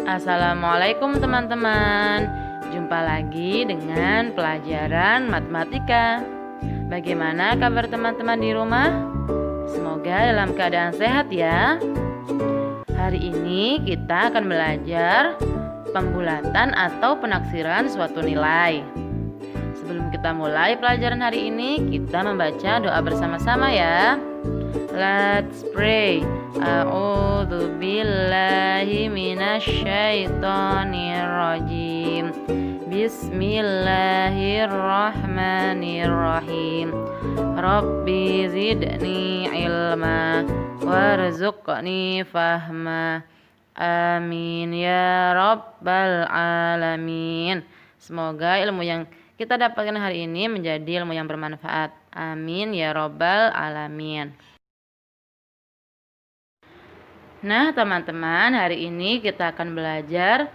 Assalamualaikum teman-teman. Jumpa lagi dengan pelajaran matematika. Bagaimana kabar teman-teman di rumah? Semoga dalam keadaan sehat ya. Hari ini kita akan belajar pembulatan atau penaksiran suatu nilai. Sebelum kita mulai pelajaran hari ini, kita membaca doa bersama-sama ya. Let's pray. A'udzu billahi minasyaitonir rajim. Bismillahirrahmanirrahim. Rabbi zidni ilma warzuqni fahma. Amin ya rabbal alamin. Semoga ilmu yang kita dapatkan hari ini menjadi ilmu yang bermanfaat. Amin ya rabbal alamin. Nah teman-teman, hari ini kita akan belajar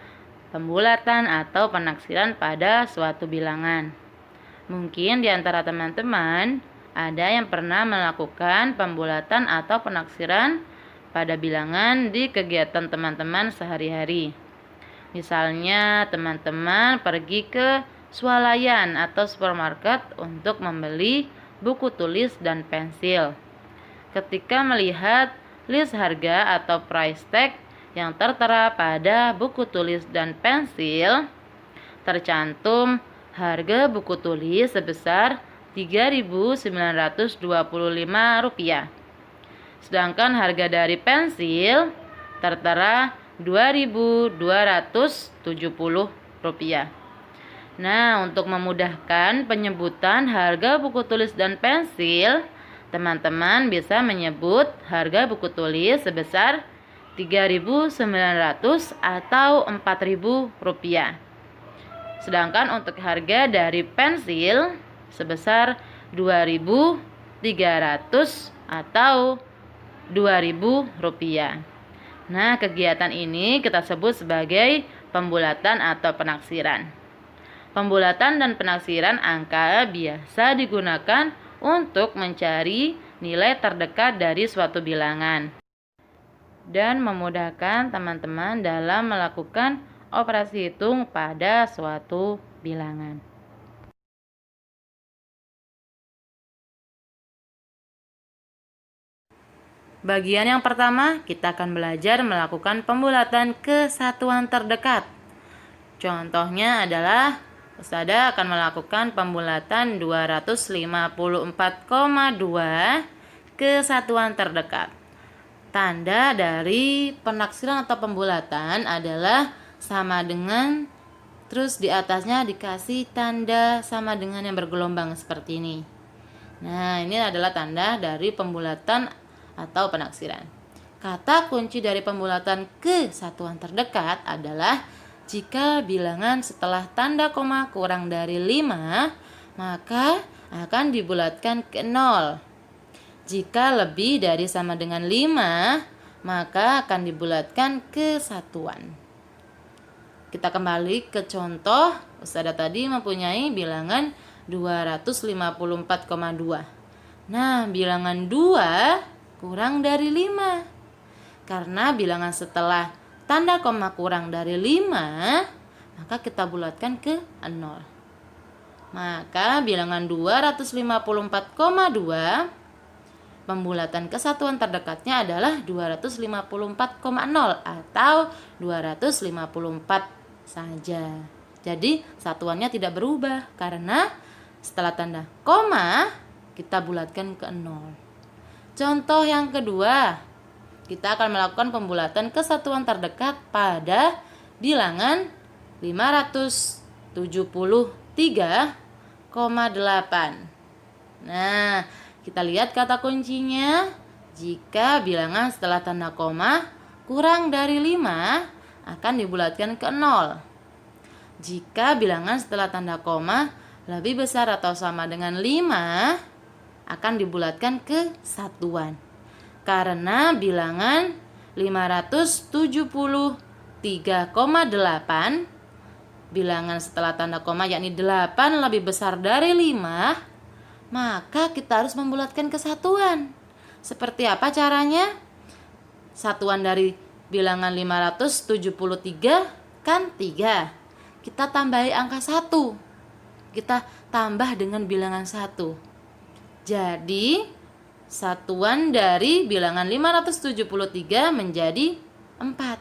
pembulatan atau penaksiran pada suatu bilangan. Mungkin di antara teman-teman ada yang pernah melakukan pembulatan atau penaksiran pada bilangan di kegiatan teman-teman sehari-hari. Misalnya teman-teman pergi ke swalayan atau supermarket untuk membeli buku tulis dan pensil. Ketika melihat list harga atau price tag yang tertera pada buku tulis dan pensil, tercantum harga buku tulis sebesar Rp3.925, sedangkan harga dari pensil tertera Rp2.270. Nah, untuk memudahkan penyebutan harga buku tulis dan pensil, teman-teman bisa menyebut harga buku tulis sebesar Rp3.900 atau Rp4.000. Sedangkan untuk harga dari pensil sebesar Rp2.300 atau Rp2.000. Nah, kegiatan ini kita sebut sebagai pembulatan atau penaksiran. Pembulatan dan penaksiran angka biasa digunakan untuk mencari nilai terdekat dari suatu bilangan dan memudahkan teman-teman dalam melakukan operasi hitung pada suatu bilangan. Bagian yang pertama, kita akan belajar melakukan pembulatan ke satuan terdekat. Contohnya adalah Ustazah akan melakukan pembulatan 254,2 ke satuan terdekat. Tanda dari penaksiran atau pembulatan adalah sama dengan, terus di atasnya dikasih tanda sama dengan yang bergelombang seperti ini. Nah, ini adalah tanda dari pembulatan atau penaksiran. Kata kunci dari pembulatan ke satuan terdekat adalah jika bilangan setelah tanda koma kurang dari 5, maka akan dibulatkan ke 0. Jika lebih dari sama dengan 5, maka akan dibulatkan ke satuan. Kita kembali ke contoh. Ustazah tadi mempunyai bilangan 254,2. Nah, bilangan 2 kurang dari 5. Karena bilangan setelah tanda koma kurang dari 5, maka kita bulatkan ke 0. Maka bilangan 254,2 pembulatan ke satuan terdekatnya adalah 254,0 atau 254 saja. Jadi satuannya tidak berubah karena setelah tanda koma kita bulatkan ke 0. Contoh yang kedua, kita akan melakukan pembulatan ke satuan terdekat pada bilangan 573,8. Nah, kita lihat kata kuncinya. Jika bilangan setelah tanda koma kurang dari 5, akan dibulatkan ke 0. Jika bilangan setelah tanda koma lebih besar atau sama dengan 5, akan dibulatkan ke satuan. Karena bilangan 573,8, bilangan setelah tanda koma yakni 8 lebih besar dari 5, maka kita harus membulatkan ke satuan. Seperti apa caranya? Satuan dari bilangan 573 kan 3. Kita tambahi angka 1. Kita tambah dengan bilangan 1. Jadi, satuan dari bilangan 573 menjadi 4.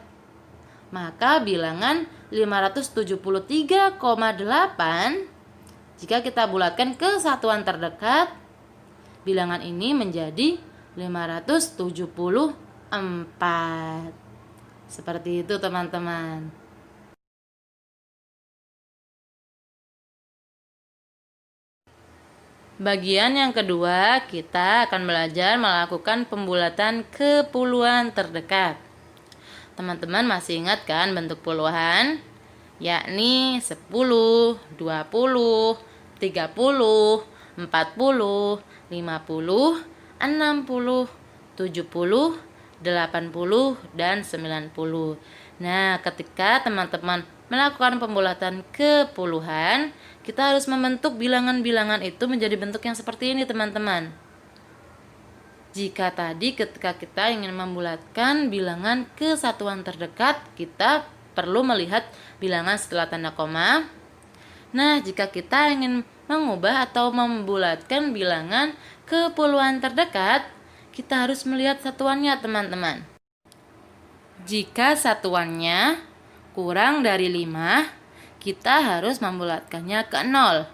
Maka bilangan 573,8 jika kita bulatkan ke satuan terdekat, bilangan ini menjadi 574. Seperti itu teman-teman. Bagian yang kedua, kita akan belajar melakukan pembulatan ke puluhan terdekat. Teman-teman masih ingat kan bentuk puluhan? Yakni 10, 20, 30, 40, 50, 60, 70, 80, dan 90. Nah, ketika teman-teman melakukan pembulatan ke puluhan, kita harus membentuk bilangan-bilangan itu menjadi bentuk yang seperti ini, teman-teman. Jika tadi ketika kita ingin membulatkan bilangan ke satuan terdekat, kita perlu melihat bilangan setelah tanda koma. Nah, jika kita ingin mengubah atau membulatkan bilangan ke puluhan terdekat, kita harus melihat satuannya, teman-teman. Jika satuannya kurang dari 5, kita harus membulatkannya ke 0.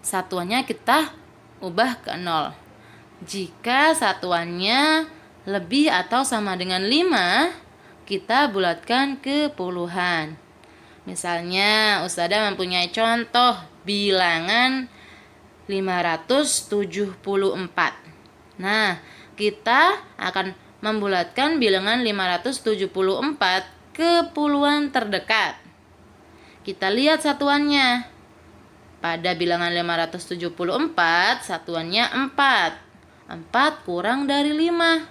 Satuannya kita ubah ke 0. Jika satuannya lebih atau sama dengan 5, kita bulatkan ke puluhan. Misalnya, Ustadzah mempunyai contoh bilangan 574. Nah, kita akan membulatkan bilangan 574 ke puluhan terdekat. Kita lihat satuannya. Pada bilangan 574, satuannya 4. 4 kurang dari 5.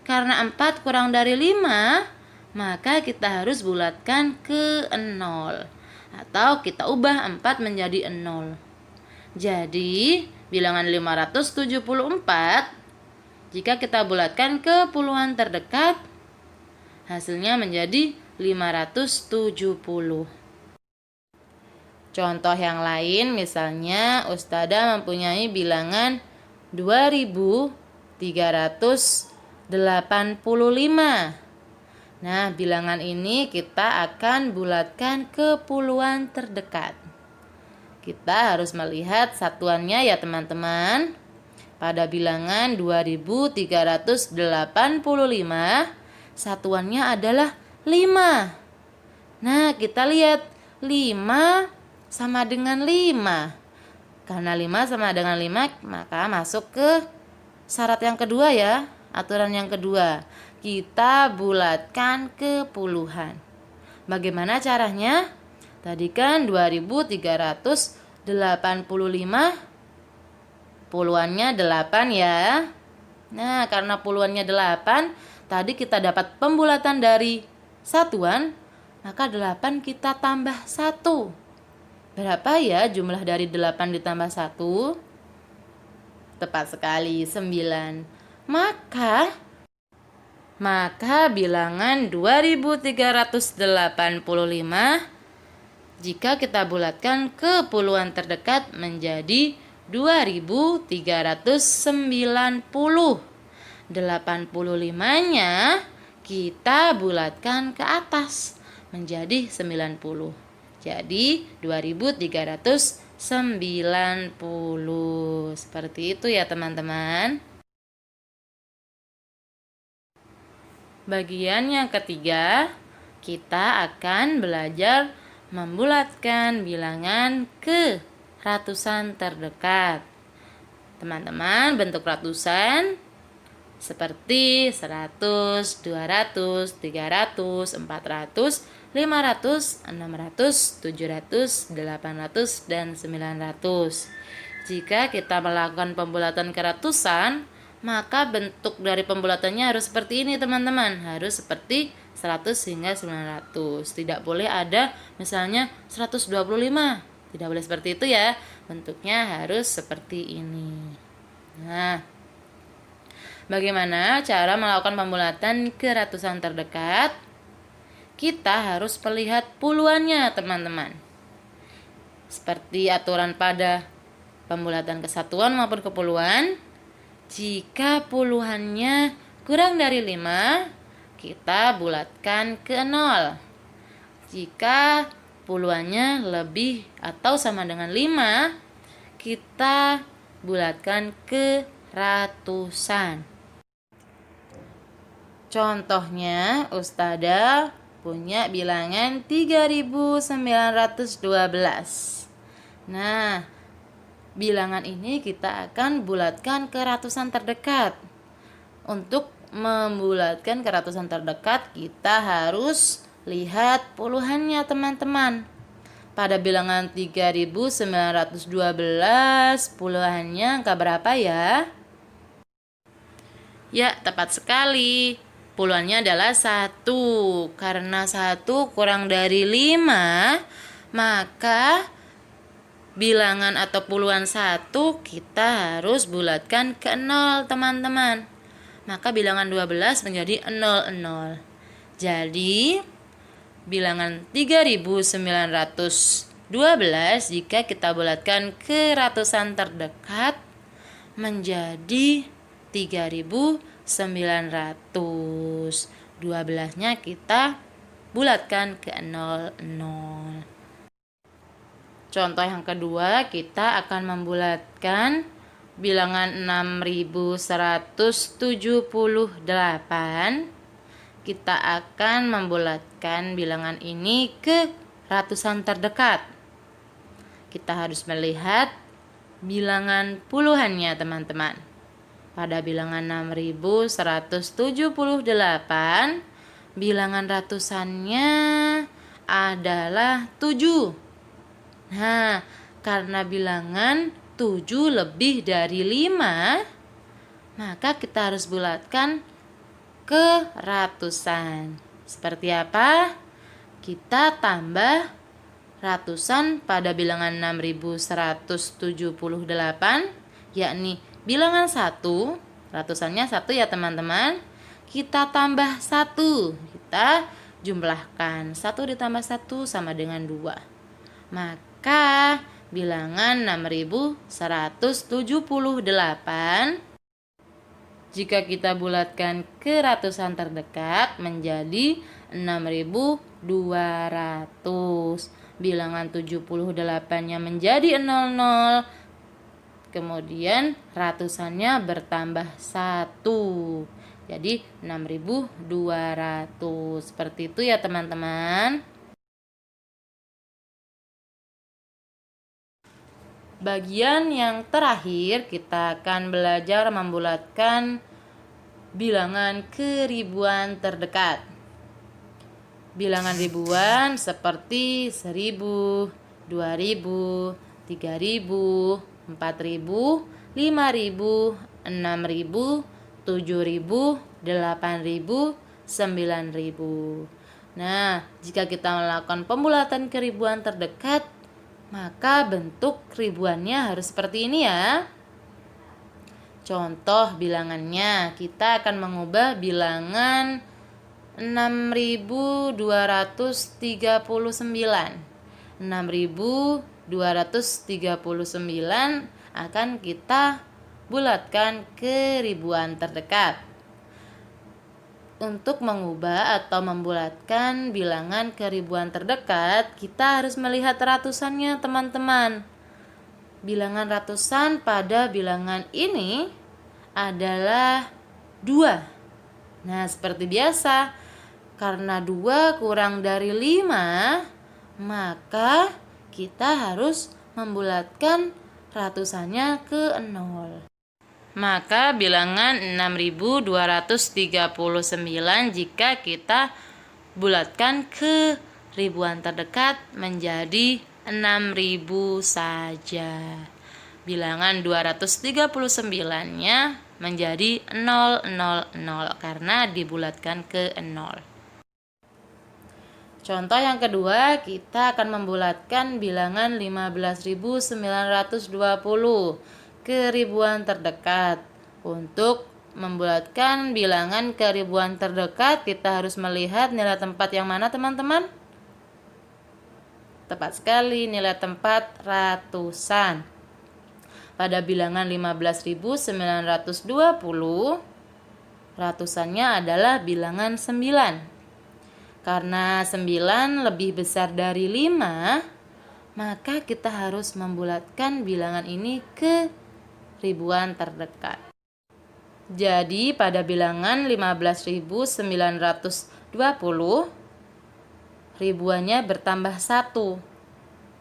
Karena 4 kurang dari 5, maka kita harus bulatkan ke 0. Atau kita ubah 4 menjadi 0. Jadi, bilangan 574, jika kita bulatkan ke puluhan terdekat, hasilnya menjadi 570. Contoh yang lain, misalnya Ustadzah mempunyai bilangan 2385. Nah, bilangan ini kita akan bulatkan ke puluhan terdekat. Kita harus melihat satuannya ya teman-teman. Pada bilangan 2385, satuannya adalah 5. Nah, kita lihat 5 sama dengan 5. Karena 5 sama dengan 5, maka masuk ke syarat yang kedua ya, aturan yang kedua. Kita bulatkan ke puluhan. Bagaimana caranya? Tadi kan 2385, puluhannya 8 ya. Nah, karena puluhannya 8, tadi kita dapat pembulatan dari satuan, maka 8 kita tambah 1. Berapa ya jumlah dari 8 ditambah 1? Tepat sekali, 9. Maka bilangan 2385 jika kita bulatkan ke puluhan terdekat menjadi 2390. 85-nya kita bulatkan ke atas menjadi 90. Jadi 2390. Seperti itu ya teman-teman. Bagian yang ketiga, kita akan belajar membulatkan bilangan ke ratusan terdekat. Teman-teman, bentuk ratusan seperti 100, 200, 300, 400, 500, 600, 700, 800, dan 900. Jika kita melakukan pembulatan ke ratusan, maka bentuk dari pembulatannya harus seperti ini teman-teman. Harus seperti 100 hingga 900. Tidak boleh ada misalnya 125. Tidak boleh seperti itu ya. Bentuknya harus seperti ini. Nah, bagaimana cara melakukan pembulatan ke ratusan terdekat? kita harus melihat puluhannya, teman-teman. Seperti aturan pada pembulatan kesatuan maupun kepuluhan, jika puluhannya kurang dari 5, kita bulatkan ke 0. Jika puluhannya lebih atau sama dengan 5, kita bulatkan ke ratusan. Contohnya, Ustadzah punya bilangan 3912. Nah, bilangan ini kita akan bulatkan ke ratusan terdekat. Untuk membulatkan ke ratusan terdekat, kita harus lihat puluhannya, teman-teman. Pada bilangan 3912, puluhannya angka berapa ya? Ya, tepat sekali. Puluhannya adalah 1. Karena 1 kurang dari 5, maka bilangan atau puluhan 1 kita harus bulatkan ke 0, teman-teman. Maka bilangan 12 menjadi 00. Jadi bilangan 3912 jika kita bulatkan ke ratusan terdekat menjadi 3900. 12-nya kita bulatkan ke 00. Contoh yang kedua, kita akan membulatkan bilangan 6178. Kita akan membulatkan bilangan ini ke ratusan terdekat. Kita harus melihat bilangan puluhannya, teman-teman. Pada bilangan 6178, bilangan ratusannya adalah 7. Nah, karena bilangan 7 lebih dari 5, maka kita harus bulatkan ke ratusan. Seperti apa? Kita tambah ratusan pada bilangan 6178, yakni bilangan 1, ratusannya 1 ya teman-teman. Kita tambah 1, kita jumlahkan 1 ditambah 1 sama dengan 2. Maka bilangan 6178 jika kita bulatkan ke ratusan terdekat menjadi 6200. Bilangan 78-nya menjadi 00. Kemudian ratusannya bertambah 1. Jadi 6200. Seperti itu ya teman-teman. Bagian yang terakhir kita akan belajar membulatkan bilangan ke ribuan terdekat. Bilangan ribuan seperti 1000, 2000, 3000, 4000, 5000, 6000, 7000, 8000, 9000. Nah, jika kita melakukan pembulatan ke ribuan terdekat, maka bentuk ribuannya harus seperti ini ya. Contoh bilangannya, kita akan mengubah bilangan 6239. 6239 akan kita bulatkan ke ribuan terdekat. Untuk mengubah atau membulatkan bilangan ke ribuan terdekat, kita harus melihat ratusannya, teman-teman. Bilangan ratusan pada bilangan ini adalah 2. Nah, seperti biasa, karena 2 kurang dari 5, maka kita harus membulatkan ratusannya ke 0. Maka bilangan 6239 jika kita bulatkan ke ribuan terdekat menjadi 6000 saja. Bilangan 239-nya menjadi 000 karena dibulatkan ke 0. Contoh yang kedua, kita akan membulatkan bilangan 15.920 ke ribuan terdekat. Untuk membulatkan bilangan ke ribuan terdekat, kita harus melihat nilai tempat yang mana, teman-teman? Tepat sekali, nilai tempat ratusan. Pada bilangan 15.920, ratusannya adalah bilangan 9. Karena 9 lebih besar dari 5, maka kita harus membulatkan bilangan ini ke ribuan terdekat. Jadi pada bilangan 15.920, ribuannya bertambah 1.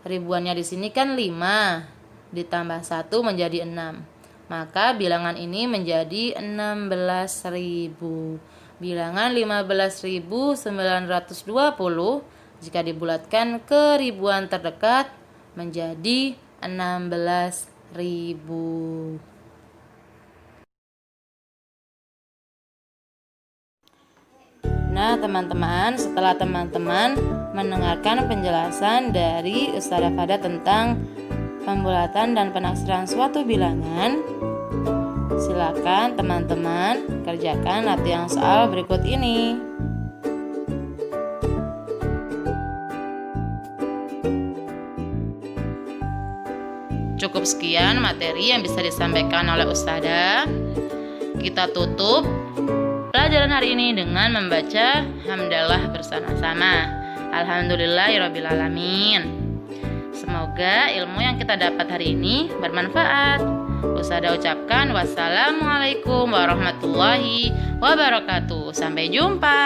Ribuannya di sini kan 5, ditambah 1 menjadi 6. Maka bilangan ini menjadi 16.000. Bilangan 15.920 jika dibulatkan ke ribuan terdekat menjadi 16.000. Nah, teman-teman, setelah teman-teman mendengarkan penjelasan dari Ustazah Fada tentang pembulatan dan penaksiran suatu bilangan, silakan teman-teman kerjakan latihan soal berikut ini. Cukup sekian materi yang bisa disampaikan oleh Ustazah. Kita tutup pelajaran hari ini dengan membaca hamdalah bersama-sama. Alhamdulillahirrabbilalamin. Semoga ilmu yang kita dapat hari ini bermanfaat. Ustazah ucapkan wassalamualaikum warahmatullahi wabarakatuh. Sampai jumpa.